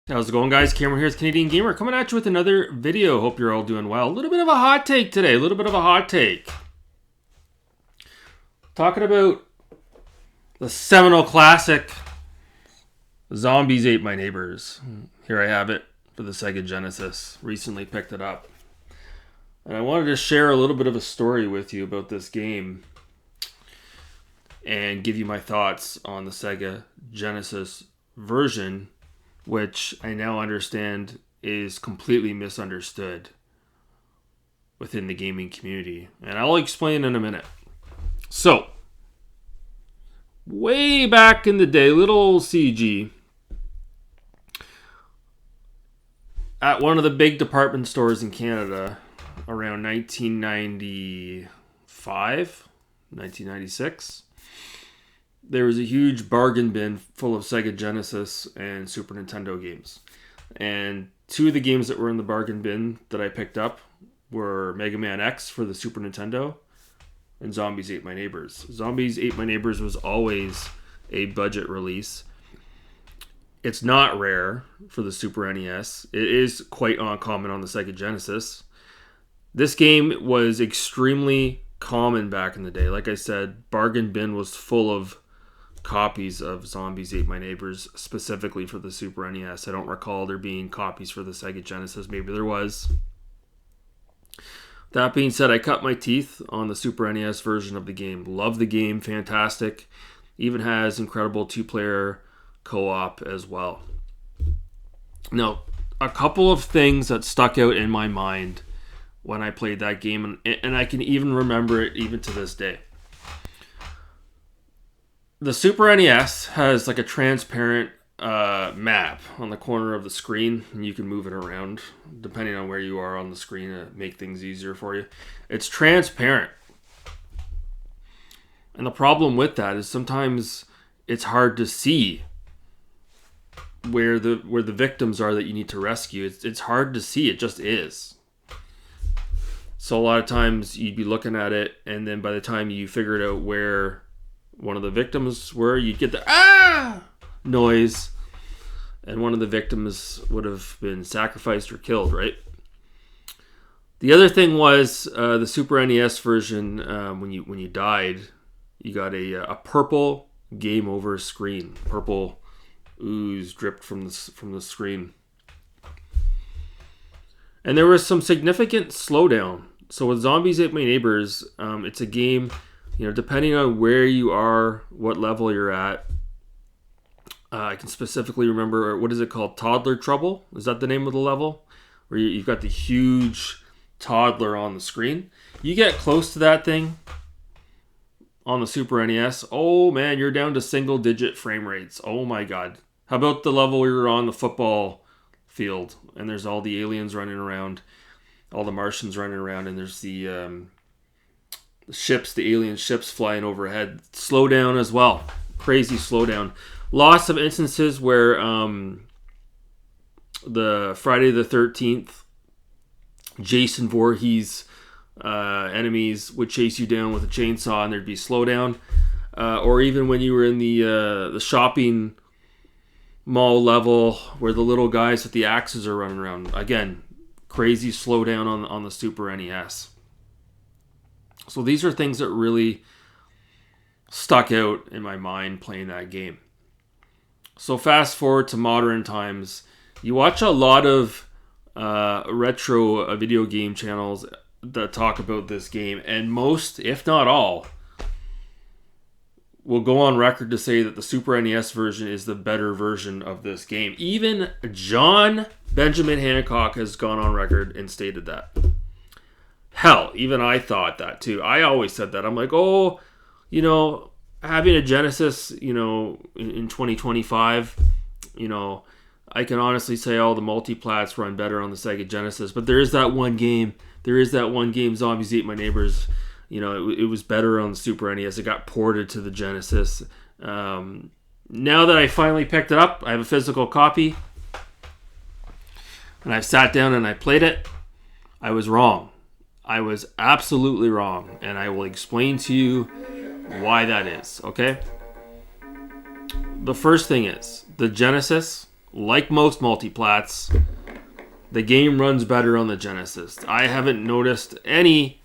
How's it going, guys? Cameron here, Canadian Gamer, coming at you with another video. Hope you're all doing well. A little bit of a hot take today. Talking about the seminal classic, Zombies Ate My Neighbors. Here I have it for the Sega Genesis. Recently picked it up. And I wanted to share a little bit of a story with you about this game and give you my thoughts on the Sega Genesis version, which I now understand is completely misunderstood within the gaming community. And I'll explain in a minute. So, way back in the day, little old CG, at one of the big department stores in Canada around 1995, 1996, there was a huge bargain bin full of Sega Genesis and Super Nintendo games. And two of the games that were in the bargain bin that I picked up were Mega Man X for the Super Nintendo and Zombies Ate My Neighbors. Zombies Ate My Neighbors was always a budget release. It's not rare for the Super NES. It is quite uncommon on the Sega Genesis. This game was extremely common back in the day. Like I said, bargain bin was full of copies of Zombies Ate My Neighbors specifically for the Super NES. I don't recall there being copies for the Sega Genesis. Maybe there was. That being said, I cut my teeth on the Super NES version of the game. Love the game, fantastic. Even has incredible two-player co-op as well. Now, a couple of things that stuck out in my mind when I played that game, and I can even remember it even to this day. The Super NES has like a transparent map on the corner of the screen, and you can move it around depending on where you are on the screen to make things easier for you. It's transparent. And the problem with that is sometimes it's hard to see where the victims are that you need to rescue. It's hard to see. It just is. So a lot of times you'd be looking at it, and then by the time you figured out where one of the victims were, you'd get the noise, and one of the victims would have been sacrificed or killed, right? The other thing was the Super NES version, when you died, you got a purple game over screen. Purple ooze dripped from the screen. And there was some significant slowdown. So with Zombies Ate My Neighbors, it's a game, depending on where you are, what level you're at. I can specifically remember, what is it called? Toddler Trouble? Is that the name of the level? Where you've got the huge toddler on the screen. You get close to that thing on the Super NES. Oh man, you're down to single digit frame rates. Oh my god. How about the level where you're on the football field and there's all the aliens running around, all the Martians running around, and there's the alien ships flying overhead. Slow down as well. Crazy slowdown. Lots of instances where the Friday the 13th Jason Voorhees enemies would chase you down with a chainsaw and there'd be slowdown. Or even when you were in the shopping mall level where the little guys with the axes are running around. Again, crazy slowdown on the Super NES. So these are things that really stuck out in my mind playing that game. So fast forward to modern times, you watch a lot of retro video game channels that talk about this game, and most, if not all, will go on record to say that the Super NES version is the better version of this game. Even John Benjamin Hancock has gone on record and stated that. Hell, even I thought that too. I always said that. I'm like, having a Genesis, in 2025, I can honestly say all the multiplats run better on the Sega Genesis. But there is that one game, Zombies Ate My Neighbors. It was better on the Super NES. It got ported to the Genesis. Now that I finally picked it up, I have a physical copy. And I've sat down and I played it. I was wrong. I was absolutely wrong. And I will explain to you why that is, okay? The first thing is, the Genesis like most multiplats, the game runs better on the Genesis. I haven't noticed any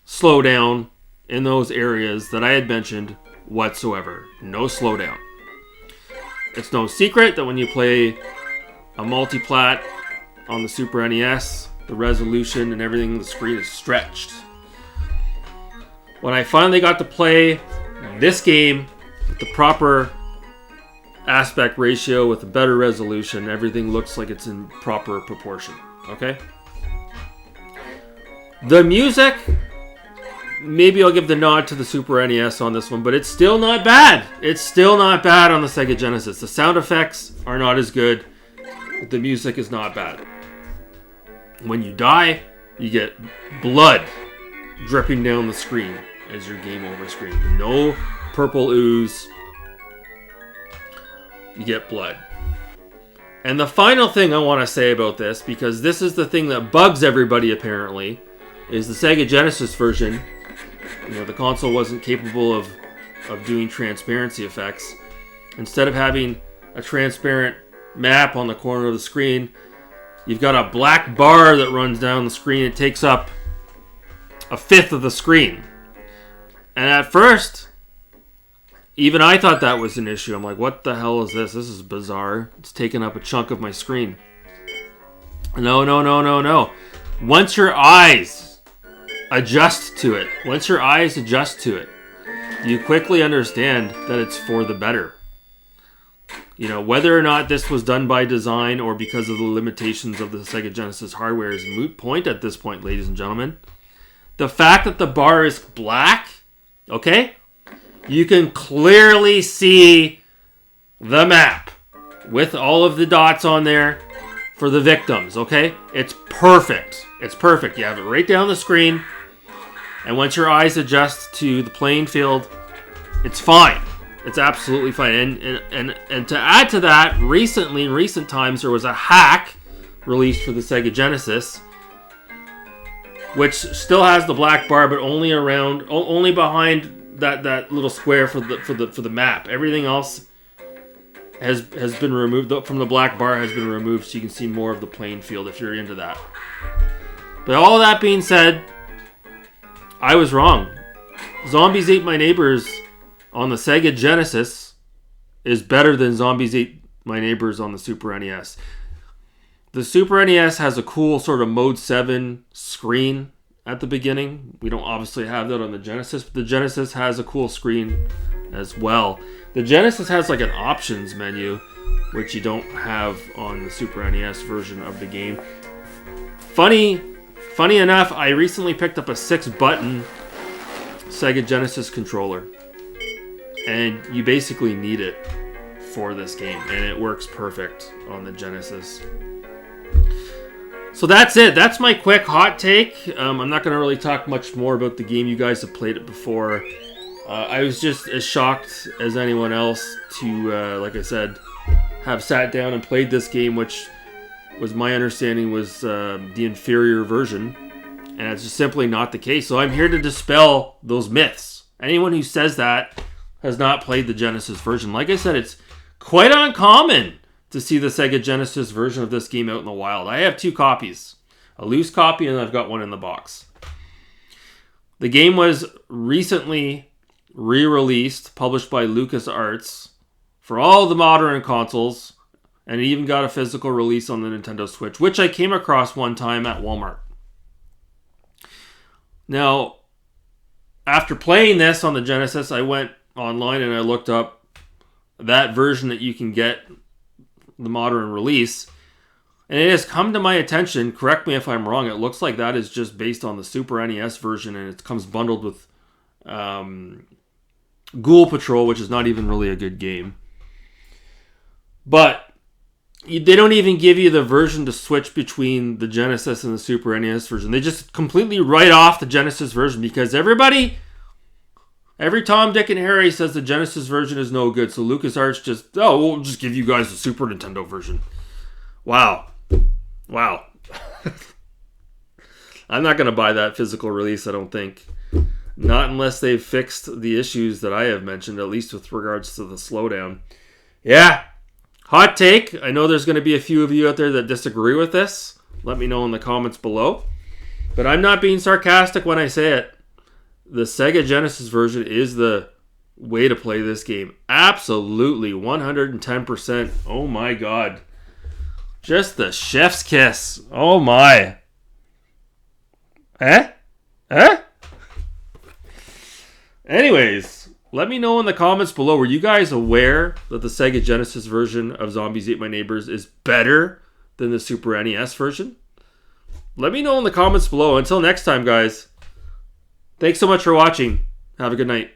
slowdown in those areas that I had mentioned whatsoever. No slowdown. It's no secret that when you play a multiplat on the Super NES, the resolution and everything on the screen is stretched. When I finally got to play this game with the proper aspect ratio with a better resolution, everything looks like it's in proper proportion. Okay? The music, maybe I'll give the nod to the Super NES on this one, but it's still not bad. It's still not bad on the Sega Genesis. The sound effects are not as good, but the music is not bad. When you die, you get blood dripping down the screen as your game over screen. No purple ooze. You get blood. And the final thing I want to say about this, because this is the thing that bugs everybody apparently, is the Sega Genesis version. You know, the console wasn't capable of doing transparency effects. Instead of having a transparent map on the corner of the screen, you've got a black bar that runs down the screen. It takes up a fifth of the screen. And at first, even I thought that was an issue. I'm like, what the hell is this? This is bizarre. It's taking up a chunk of my screen. No. Once your eyes adjust to it, you quickly understand that it's for the better. You know, whether or not this was done by design or because of the limitations of the Sega Genesis hardware is a moot point at this point, ladies and gentlemen. The fact that the bar is black, okay? You can clearly see the map with all of the dots on there for the victims, okay? It's perfect. It's perfect. You have it right down the screen. And once your eyes adjust to the playing field, it's fine. It's absolutely fine. And to add to that, recently, in recent times, there was a hack released for the Sega Genesis, which still has the black bar, but only behind that little square for the map. Everything else has been removed from the black bar, has been removed, so you can see more of the playing field if you're into that. But all that being said, I was wrong. Zombies Ate My Neighbors on the Sega Genesis is better than Zombies Ate My Neighbors on the Super NES. The Super NES has a cool sort of Mode 7 screen at the beginning. We don't obviously have that on the Genesis, but the Genesis has a cool screen as well. The Genesis has like an options menu, which you don't have on the Super NES version of the game. Funny enough, I recently picked up a 6-button Sega Genesis controller. And you basically need it for this game. And it works perfect on the Genesis. So that's it. That's my quick hot take. I'm not going to really talk much more about the game. You guys have played it before. I was just as shocked as anyone else to, like I said, have sat down and played this game, which was my understanding was the inferior version. And it's just simply not the case. So I'm here to dispel those myths. Anyone who says that has not played the Genesis version. Like I said, it's quite uncommon to see the Sega Genesis version of this game out in the wild. I have 2 copies. A loose copy, and I've got one in the box. The game was recently re-released, published by LucasArts, for all the modern consoles, and it even got a physical release on the Nintendo Switch, which I came across one time at Walmart. Now, after playing this on the Genesis, I went online and I looked up that version that you can get, the modern release, and it has come to my attention, correct me if I'm wrong, it looks like that is just based on the Super NES version, and it comes bundled with Ghoul Patrol, which is not even really a good game. But they don't even give you the version to switch between the Genesis and the Super NES version. They just completely write off the Genesis version because every Tom, Dick, and Harry says the Genesis version is no good. So LucasArts we'll just give you guys the Super Nintendo version. Wow. I'm not going to buy that physical release, I don't think. Not unless they've fixed the issues that I have mentioned, at least with regards to the slowdown. Yeah. Hot take. I know there's going to be a few of you out there that disagree with this. Let me know in the comments below. But I'm not being sarcastic when I say it. The Sega Genesis version is the way to play this game. Absolutely, 110%. Oh my god. Just the chef's kiss. Oh my. Eh? Anyways, let me know in the comments below. Were you guys aware that the Sega Genesis version of Zombies Ate My Neighbors is better than the Super NES version? Let me know in the comments below. Until next time, guys. Thanks so much for watching. Have a good night.